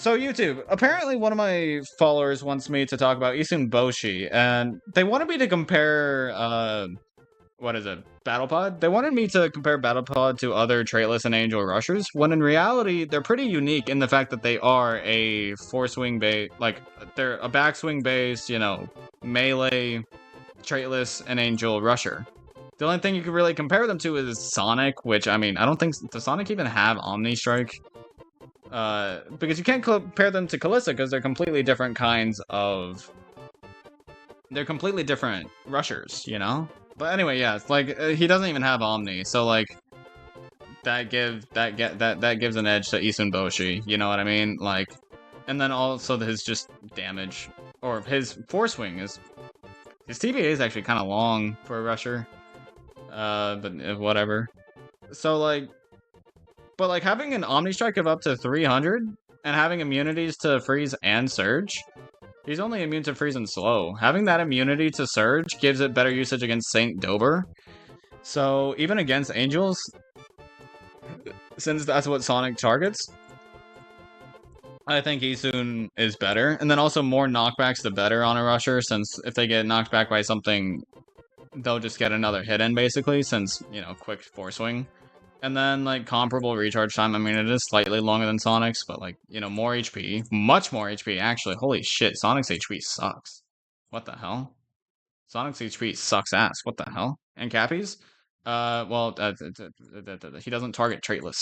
So YouTube, apparently one of my followers wants me to talk about Issun, and they wanted me to compare, what is it, Battlepod? They wanted me to compare Battlepod to other traitless and angel rushers, when in reality, they're pretty unique in the fact that they are a four-swing base, like, they're a backswing-based, melee, traitless, and angel rusher. The only thing you could really compare them to is Sonic, which, I mean, I don't think, does Sonic even have Omni Strike? Because you can't compare them to Kalista because they're completely different kinds of... They're completely different rushers, you know? But anyway, yeah, it's like, he doesn't even have Omni, so like, that gives an edge to Issun Boshi, you know what I mean? Like, and then also his just damage, or his force swing is... His TVA is actually kind of long for a rusher, but whatever. So like, but like having an Omni Strike of up to 300 and having immunities to freeze and surge, he's only immune to freeze and slow. Having that immunity to surge gives it better usage against Saint Dober. So even against angels, since that's what Sonic targets, I think Issun is better. And then also more knockbacks the better on a rusher, since if they get knocked back by something, they'll just get another hit in basically, since, quick force swing. And then, like, comparable recharge time. I mean, it is slightly longer than Sonic's, but, like, more HP. Much more HP, actually. Holy shit, Sonic's HP sucks. What the hell? Sonic's HP sucks ass. What the hell? And Cappy's? Well, he doesn't target traitless.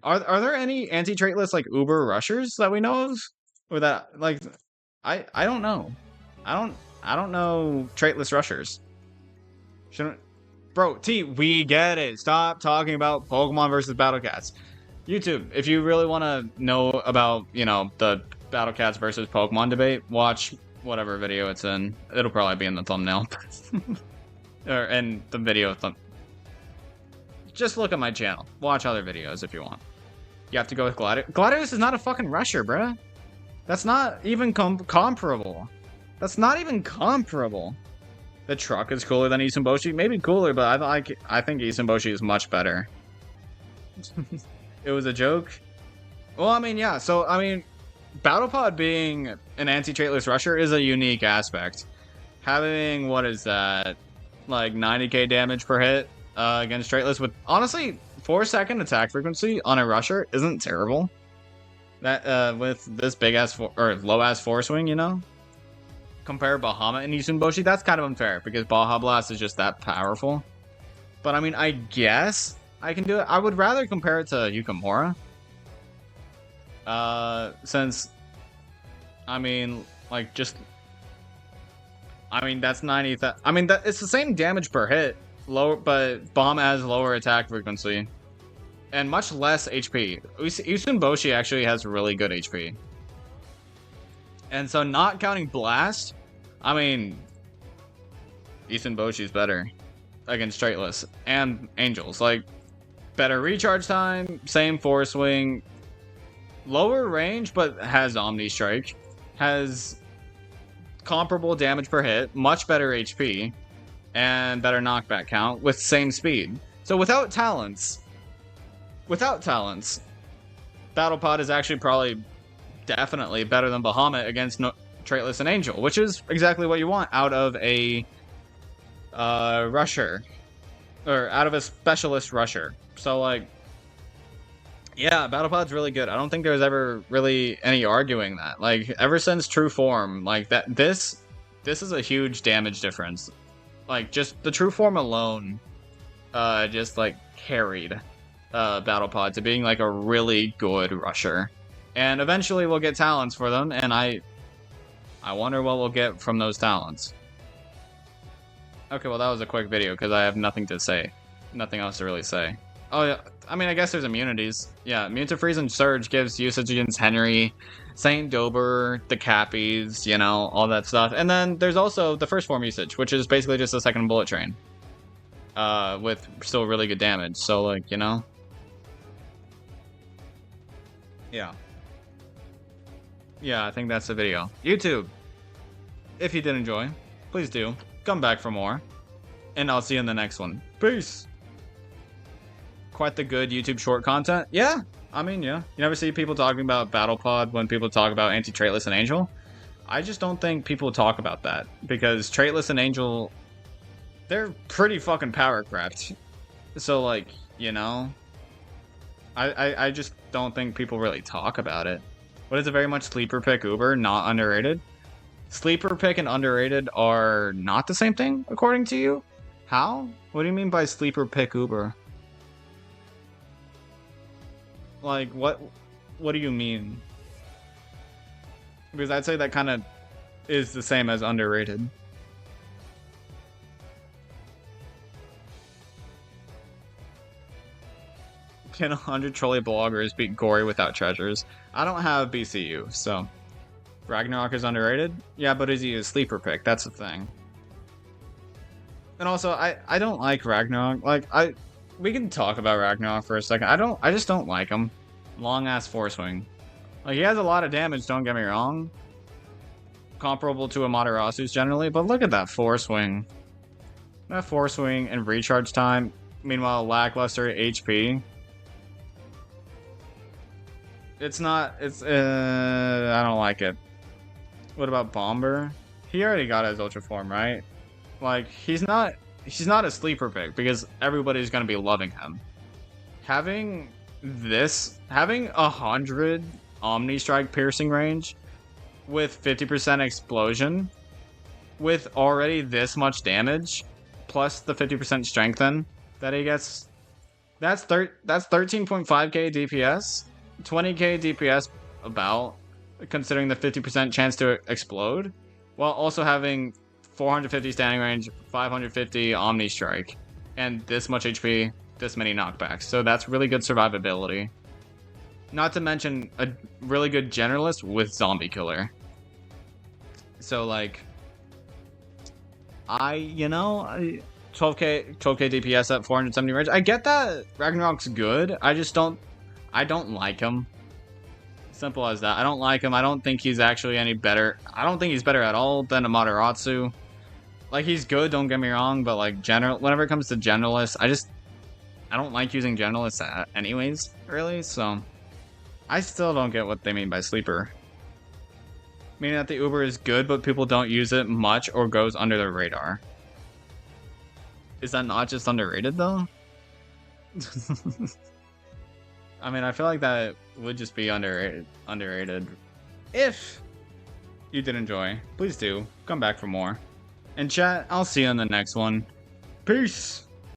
Are there any anti-traitless, like, Uber rushers that we know of? Or that, like, I don't know. I don't know traitless rushers. Shouldn't... Bro, T, we get it. Stop talking about Pokemon versus Battle Cats. YouTube, if you really want to know about, the Battle Cats versus Pokemon debate, watch whatever video it's in. It'll probably be in the thumbnail. Or in the video just look at my channel. Watch other videos if you want. You have to go with Gladius. Gladius is not a fucking rusher, bruh. That's not even comparable. That's not even comparable. The truck is cooler than Issun Boshi. Maybe cooler, but I think Issun Boshi is much better. It was a joke. Well, I mean, yeah. So, I mean, Battlepod being an anti-traitless rusher is a unique aspect. Having, what is that? Like 90k damage per hit against traitless with, honestly, 4-second attack frequency on a rusher isn't terrible. That, with this big-ass, or low-ass force swing, Compare Bahamut and Issun Boshi, that's kind of unfair, because Baja Blast is just that powerful. But, I mean, I guess I can do it. I would rather compare it to Yukimura. Since, I mean, like, just... I mean, that's 90... I mean, it's the same damage per hit, but Bomb has lower attack frequency. And much less HP. Issun Boshi actually has really good HP. And so, not counting Blast, I mean, Issun Boshi's better against straightless and angels. Like, better recharge time, same force swing, lower range, but has Omni Strike, has comparable damage per hit, much better HP, and better knockback count with same speed. So without talents, Battlepod is actually probably definitely better than Bahamut against traitless and angel, which is exactly what you want out of a rusher, or out of a specialist rusher. So like, yeah, Battlepod's really good. I don't think there's ever really any arguing that. Like, ever since True Form, like that, this is a huge damage difference. Like, just the True Form alone, just like carried Battlepod to being like a really good rusher. And eventually we'll get talents for them, and I wonder what we'll get from those talents. Okay, well that was a quick video, because I have nothing to say. Nothing else to really say. Oh yeah, I mean, I guess there's immunities. Yeah, immune to freeze and surge gives usage against Henry, Saint Dober, the Cappies, all that stuff. And then there's also the first form usage, which is basically just a second bullet train. With still really good damage, so like, Yeah. Yeah, I think that's the video. YouTube, if you did enjoy, please do. Come back for more. And I'll see you in the next one. Peace! Quite the good YouTube short content. Yeah, I mean, yeah. You never see people talking about Battle Pod when people talk about anti-traitless and Angel? I just don't think people talk about that, because traitless and Angel, they're pretty fucking power crept. So, like, you know, I just don't think people really talk about it. What is it, very much sleeper pick Uber, not underrated? Sleeper pick and underrated are not the same thing, according to you? How? What do you mean by sleeper pick Uber? Like, what do you mean? Because I'd say that kind of is the same as underrated. Can 100 trolley bloggers beat Gory without treasures? I don't have BCU, so... Ragnarok is underrated? Yeah, but is he a sleeper pick? That's the thing. And also, I don't like Ragnarok. Like, we can talk about Ragnarok for a second. I just don't like him. Long-ass force swing. Like, he has a lot of damage, don't get me wrong. Comparable to Amaterasu's generally, but look at that force swing. That force swing and recharge time. Meanwhile, lackluster HP. It's not, I don't like it. What about Bomber? He already got his Ultra Form, right? Like, he's not a sleeper pick because everybody's gonna be loving him. Having 100 Omni Strike piercing range with 50% explosion, with already this much damage, plus the 50% strengthen that he gets, that's 13.5k DPS, 20k DPS about, considering the 50% chance to explode, while also having 450 standing range, 550 Omni Strike, and this much HP, this many knockbacks. So that's really good survivability. Not to mention a really good generalist with Zombie Killer. So like, 12k DPS at 470 range. I get that Ragnarok's good. I don't like him. Simple as that. I don't like him. I don't think he's actually any better. I don't think he's better at all than Amaterasu. Like, he's good, don't get me wrong, but like, whenever it comes to generalists, I don't like using generalists anyways, really, so I still don't get what they mean by sleeper. Meaning that the Uber is good, but people don't use it much or goes under the radar. Is that not just underrated, though? I mean, I feel like that would just be underrated. If you did enjoy, please do come back for more. And chat, I'll see you in the next one. Peace!